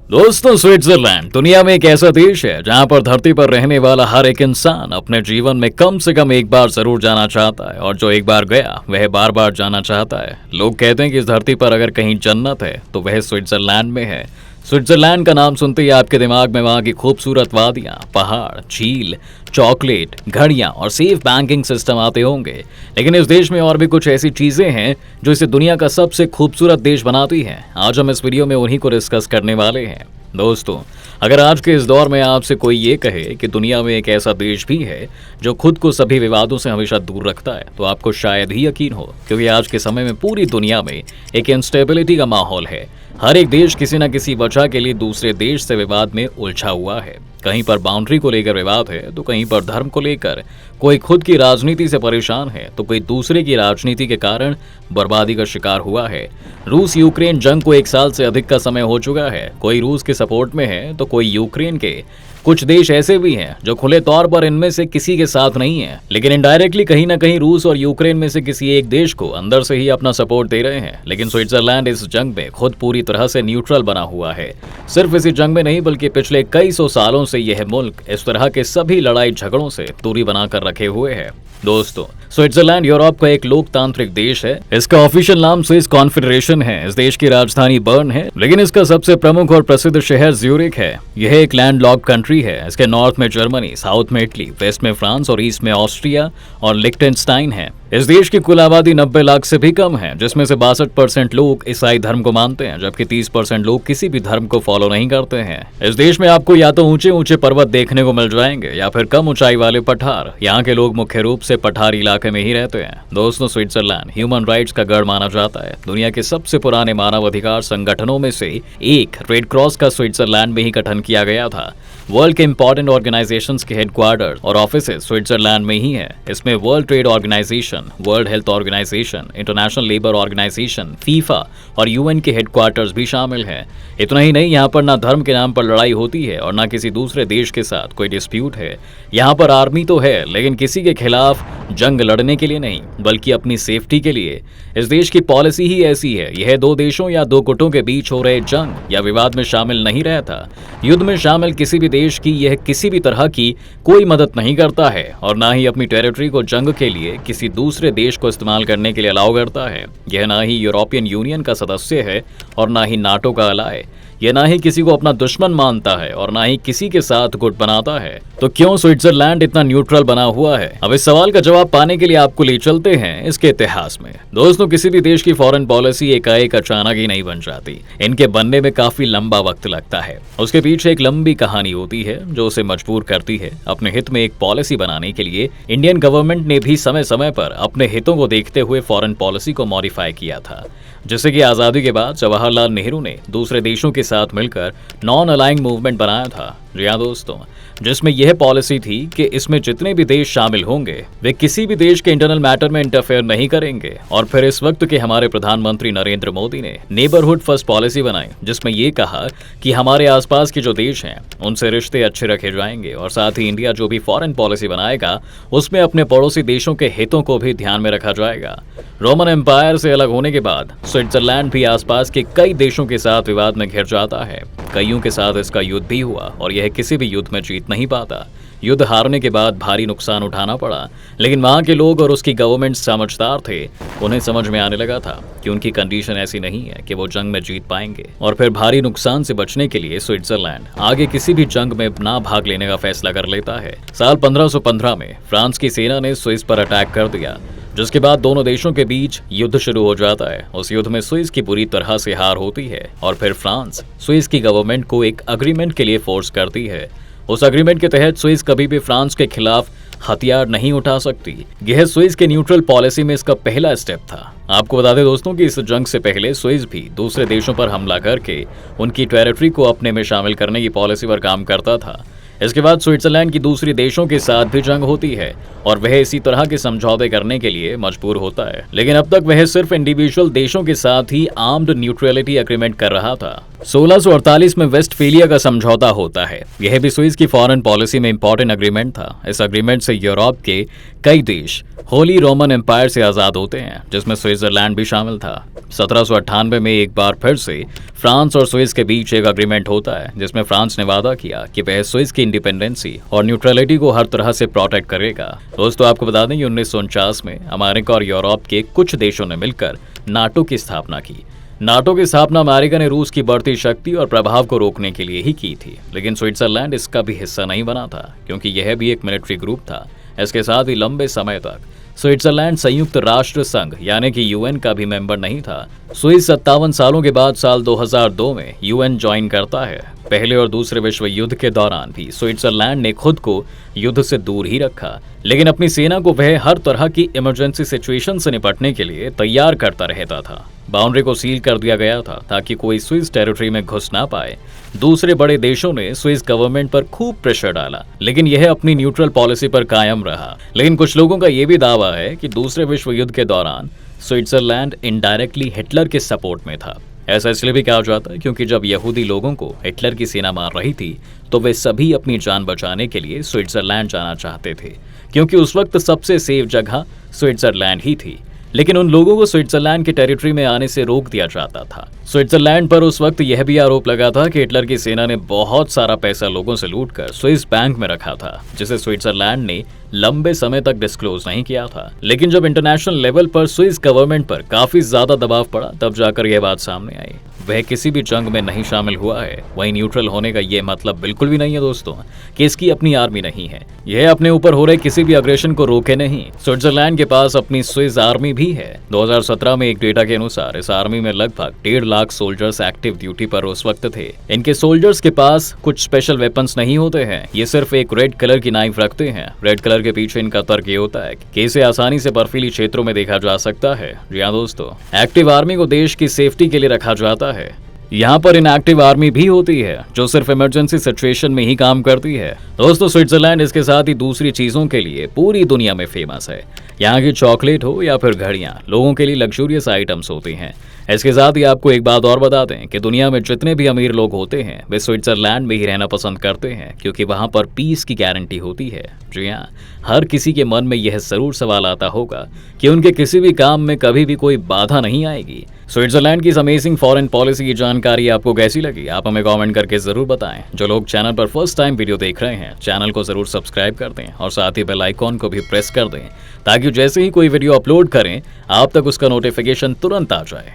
दोस्तों, स्विट्जरलैंड दुनिया में एक ऐसा देश है जहां पर धरती पर रहने वाला हर एक इंसान अपने जीवन में कम से कम एक बार जरूर जाना चाहता है और जो एक बार गया वह बार बार जाना चाहता है। लोग कहते हैं कि इस धरती पर अगर कहीं जन्नत है तो वह स्विट्जरलैंड में है। स्विट्जरलैंड का नाम सुनते ही आपके दिमाग में वहां की खूबसूरत वादियां, पहाड़, झील, चॉकलेट, घड़ियां और सेफ बैंकिंग सिस्टम आते होंगे। लेकिन इस देश में और भी कुछ ऐसी चीजें हैं जो इसे दुनिया का सबसे खूबसूरत देश बनाती हैं। आज हम इस वीडियो में उन्हीं को डिस्कस करने वाले हैं। दोस्तों, अगर आज के इस दौर में आपसे कोई ये कहे कि दुनिया में एक ऐसा देश भी है जो खुद को सभी विवादों से हमेशा दूर रखता है, तो आपको शायद ही यकीन हो, क्योंकि आज के समय में पूरी दुनिया में एक इंस्टेबिलिटी का माहौल है। हर एक देश किसी न किसी वजह के लिए दूसरे देश से विवाद में उलझा हुआ है। कहीं पर बाउंड्री को लेकर विवाद है तो कहीं पर धर्म को लेकर, कोई खुद की राजनीति से परेशान है तो कोई दूसरे की राजनीति के कारण बर्बादी का शिकार हुआ है। रूस यूक्रेन जंग को 1 साल से अधिक का समय हो चुका है। कोई रूस के सपोर्ट में है तो कोई यूक्रेन के। कुछ देश ऐसे भी हैं जो खुले तौर पर इनमें से किसी के साथ नहीं है, लेकिन इनडायरेक्टली कहीं ना कहीं रूस और यूक्रेन में से किसी एक देश को अंदर से ही अपना सपोर्ट दे रहे हैं। लेकिन स्विट्जरलैंड इस जंग में खुद पूरी तरह से न्यूट्रल बना हुआ है। सिर्फ इसी जंग में नहीं बल्कि पिछले कई सौ सालों से यह मुल्क इस तरह के सभी लड़ाई झगड़ों से दूरी बनाकर रखे हुए है। दोस्तों, स्विट्जरलैंड यूरोप का एक लोकतांत्रिक देश है। इसका ऑफिशियल नाम स्विस कॉन्फेडरेशन है। इस देश की राजधानी बर्न है, लेकिन इसका सबसे प्रमुख और प्रसिद्ध शहर ज्यूरिख है। यह एक लैंडलॉक्ड कंट्री है। इसके नॉर्थ में जर्मनी, साउथ में इटली, वेस्ट में फ्रांस और ईस्ट में ऑस्ट्रिया और लिक्टेनस्टाइन है। इस देश की कुल आबादी 90 लाख से भी कम है, जिसमें से 62% लोग ईसाई धर्म को मानते हैं, जबकि 30% लोग किसी भी धर्म को फॉलो नहीं करते हैं। इस देश में आपको या तो ऊंचे ऊंचे पर्वत देखने को मिल जाएंगे या फिर कम ऊंचाई वाले पठार। यहाँ के लोग मुख्य रूप से पठारी इलाके में ही रहते हैं। दोस्तों, स्विट्जरलैंड ह्यूमन राइट्स का गढ़ माना जाता है। दुनिया के सबसे पुराने मानवाधिकार संगठनों में से एक रेड क्रॉस का स्विट्जरलैंड में ही गठन किया गया था। वर्ल्ड के इंपॉर्टेंट ऑर्गेनाइजेशंस के हेडक्वार्टर और ऑफिसेज स्विट्जरलैंड में ही है। इसमें world trade organisation, world health organisation, international labour organisation, FIFA और यूएन के हेडक्वार्टर्स भी शामिल हैं। इतना ही नहीं, यहाँ पर ना धर्म के नाम पर लड़ाई होती है और ना किसी दूसरे देश के साथ कोई डिस्प्यूट है। यहाँ पर आर्मी तो है, लेकिन किसी के खिलाफ जंग लड़ने के लिए नहीं, बल्कि अपनी सेफ्टी के लिए। इस देश की पॉलिसी ही ऐसी है। यह 2 देशों या 2 गुटों के बीच हो रहे जंग या विवाद में शामिल नहीं रहता। युद्ध में शामिल किसी भी देश की यह किसी भी तरह की कोई मदद नहीं करता है और ना ही अपनी टेरिटरी को जंग के लिए किसी दूसरे देश को इस्तेमाल करने के लिए अलाउ करता है। यह ना ही यूरोपियन यूनियन का सदस्य है और ना ही नाटो का अलाय। यह ना ही किसी को अपना दुश्मन मानता है और ना ही किसी के साथ गुट बनाता है। तो क्यों स्विट्जरलैंड इतना न्यूट्रल बना हुआ है? अब इस सवाल का जवाब पाने के लिए आपको ले चलते हैं इसके इतिहास में। दोस्तों, किसी भी देश की फॉरेन पॉलिसी एकाएक अचानक ही नहीं बन जाती। इनके बनने में काफी लंबा वक्त लगता है। उसके पीछे एक लंबी कहानी होती है जो उसे मजबूर करती है अपने हित में एक पॉलिसी बनाने के लिए। इंडियन गवर्नमेंट ने भी समय समय पर अपने हितों को देखते हुए फॉरेन पॉलिसी को मॉडिफाई किया था, जैसे कि आजादी के बाद जवाहरलाल नेहरू ने दूसरे देशों के साथ मिलकर नॉन अलाइंग मूवमेंट बनाया था। जी हाँ दोस्तों, जिसमें यह पॉलिसी थी कि इसमें जितने भी देश शामिल होंगे वे किसी भी देश के इंटरनल मैटर में इंटरफेयर नहीं करेंगे। और फिर इस वक्त के हमारे प्रधानमंत्री नरेंद्र मोदी ने नेबरहुड फर्स्ट पॉलिसी बनाई, जिसमें यह कहा कि हमारे आसपास के जो देश हैं उनसे रिश्ते अच्छे रखे जाएंगे और साथ ही इंडिया जो भी फॉरेन पॉलिसी बनाएगा उसमें अपने पड़ोसी देशों के हितों को भी ध्यान में रखा जाएगा। रोमन एम्पायर से अलग होने के बाद स्विट्जरलैंड भी आसपास के कई देशों के साथ विवाद में घिर जाता है। कईयों के साथ इसका युद्ध भी हुआ और यह किसी भी युद्ध में जीत नहीं पाता। युद्ध हारने के बाद भारी नुकसान उठाना पड़ा, लेकिन वहां के लोग और उसकी गवर्नमेंट समझदार थे। उन्हें समझ में आने लगा था कि उनकी कंडीशन ऐसी नहीं है कि वो जंग में जीत पाएंगे और फिर भारी नुकसान से बचने के लिए स्विट्जरलैंड आगे किसी भी जंग में ना भाग लेने का फैसला कर लेता है। साल 1515 में फ्रांस की सेना ने स्विस पर अटैक कर दिया, जिसके बाद दोनों देशों के बीच युद्ध शुरू हो जाता है। उस युद्ध में स्विस की बुरी तरह से हार होती है और फिर फ्रांस स्विस की गवर्नमेंट को एक अग्रीमेंट के लिए फोर्स करती है। उस अग्रीमेंट के तहत स्विस कभी भी फ्रांस के खिलाफ हथियार नहीं उठा सकती। यह स्विस के न्यूट्रल पॉलिसी में इसका पहला स्टेप था। आपको बता दें दोस्तों कि इस जंग से पहले स्विस भी दूसरे देशों पर हमला करके उनकी टेरिटरी को अपने में शामिल करने की पॉलिसी पर काम करता था। इसके बाद स्विट्जरलैंड की दूसरी देशों के साथ भी जंग होती है और वह इसी तरह के समझौते करने के लिए मजबूर होता है। लेकिन अब तक वह सिर्फ इंडिविजुअल देशों के साथ ही आर्म्ड न्यूट्रलिटी एग्रीमेंट कर रहा था। 1648 में वेस्टफेलिया का समझौता होता है। यह भी स्विस की फॉरेन पॉलिसी में इंपॉर्टेंट एग्रीमेंट था। इस एग्रीमेंट से यूरोप के कई देश होली रोमन एम्पायर से आजाद होते हैं, जिसमें स्विट्जरलैंड भी शामिल था। 1798 में एक बार फिर से फ्रांस और स्विस के बीच एक अग्रीमेंट होता है जिसमें फ्रांस ने वादा किया कि वह स्विस की इंडिपेंडेंसी और न्यूट्रलिटी को हर तरह से प्रोटेक्ट करेगा। दोस्तों आपको बता दें कि 1949 में अमेरिका और यूरोप के कुछ देशों ने मिलकर नाटो की स्थापना की। नाटो की स्थापना अमेरिका ने रूस की बढ़ती शक्ति और प्रभाव को रोकने के लिए ही की थी, लेकिन स्विट्जरलैंड इसका भी हिस्सा नहीं बना था क्योंकि यह भी एक मिलिट्री ग्रुप था। इसके साथ ही लंबे समय तक स्विट्जरलैंड संयुक्त राष्ट्र संघ यानी कि यूएन का भी मेंबर नहीं था। स्विस 57 सालों के बाद साल 2002 में यूएन ज्वाइन करता है। पहले और दूसरे विश्व युद्ध के दौरान भी स्विट्जरलैंड ने खुद को युद्ध से दूर ही रखा, लेकिन अपनी सेना को वह हर तरह की इमरजेंसी सिचुएशन से निपटने के लिए तैयार करता रहता था। बाउंड्री को सील कर दिया गया था ताकि कोई स्विस टेरिटरी में घुस ना पाए। दूसरे बड़े देशों ने स्विस गवर्नमेंट पर खूब प्रेशर डाला, लेकिन यह अपनी न्यूट्रल पॉलिसी पर कायम रहा। लेकिन कुछ लोगों का यह भी दावा है कि दूसरे विश्व युद्ध के दौरान स्विट्जरलैंड इनडायरेक्टली हिटलर के सपोर्ट में था। ऐसा इसलिए भी कहा जाता है क्योंकि जब यहूदी लोगों को हिटलर की सेना मार रही थी तो वे सभी अपनी जान बचाने के लिए स्विट्जरलैंड जाना चाहते थे, क्योंकि उस वक्त सबसे सेफ जगह स्विट्जरलैंड ही थी। लेकिन उन लोगों को स्विट्जरलैंड के टेरिटरी में आने से रोक दिया जाता था। स्विट्जरलैंड पर उस वक्त यह भी आरोप लगा था कि हिटलर की सेना ने बहुत सारा पैसा लोगों से लूटकर स्विस बैंक में रखा था, जिसे स्विट्जरलैंड ने लंबे समय तक डिस्क्लोज नहीं किया था। लेकिन जब इंटरनेशनल लेवल पर स्विस गवर्नमेंट पर काफी ज्यादा दबाव पड़ा तब जाकर यह बात सामने आई। वह किसी भी जंग में नहीं शामिल हुआ है। वहीं न्यूट्रल होने का यह मतलब बिल्कुल भी नहीं है दोस्तों कि इसकी अपनी आर्मी नहीं है। यह अपने ऊपर हो रहे किसी भी अग्रेशन को रोके नहीं। स्विट्जरलैंड के पास अपनी स्विस आर्मी भी है। 2017 में एक डेटा के अनुसार इस आर्मी में लगभग 1.5 लाख सोल्जर्स एक्टिव ड्यूटी पर उस वक्त थे। इनके सोल्जर्स के पास कुछ स्पेशल वेपन्स नहीं होते हैं, ये सिर्फ एक रेड कलर की नाइफ रखते हैं। रेड कलर के पीछे इनका तर्क ये होता है कि इसे आसानी से बर्फीली क्षेत्रों में देखा जा सकता है। जी हाँ दोस्तों, एक्टिव आर्मी को देश की सेफ्टी के लिए रखा जाता है। यहाँ पर इनएक्टिव आर्मी भी होती है जो सिर्फ इमरजेंसी सिचुएशन में ही काम करती है। दोस्तों स्विट्जरलैंड इसके साथ ही दूसरी चीजों के लिए पूरी दुनिया में फेमस है। यहाँ की चॉकलेट हो या फिर घड़ियां लोगों के लिए लग्जूरियस आइटम्स होती हैं। इसके साथ ही आपको एक बात और बता दें कि दुनिया में जितने भी अमीर लोग होते हैं वे स्विट्जरलैंड में ही रहना पसंद करते हैं, क्योंकि वहाँ पर पीस की गारंटी होती है। जी हाँ, हर किसी के मन में यह जरूर सवाल आता होगा कि उनके किसी भी काम में कभी भी कोई बाधा नहीं आएगी। स्विट्जरलैंड की इस अमेजिंग फॉरेन पॉलिसी की जानकारी आपको कैसी लगी, आप हमें कमेंट करके जरूर बताएं। जो लोग चैनल पर फर्स्ट टाइम वीडियो देख रहे हैं चैनल को जरूर सब्सक्राइब कर दें और साथ ही बेल आइकॉन को भी प्रेस कर दें ताकि जैसे ही कोई वीडियो अपलोड करें आप तक उसका नोटिफिकेशन तुरंत आ जाए।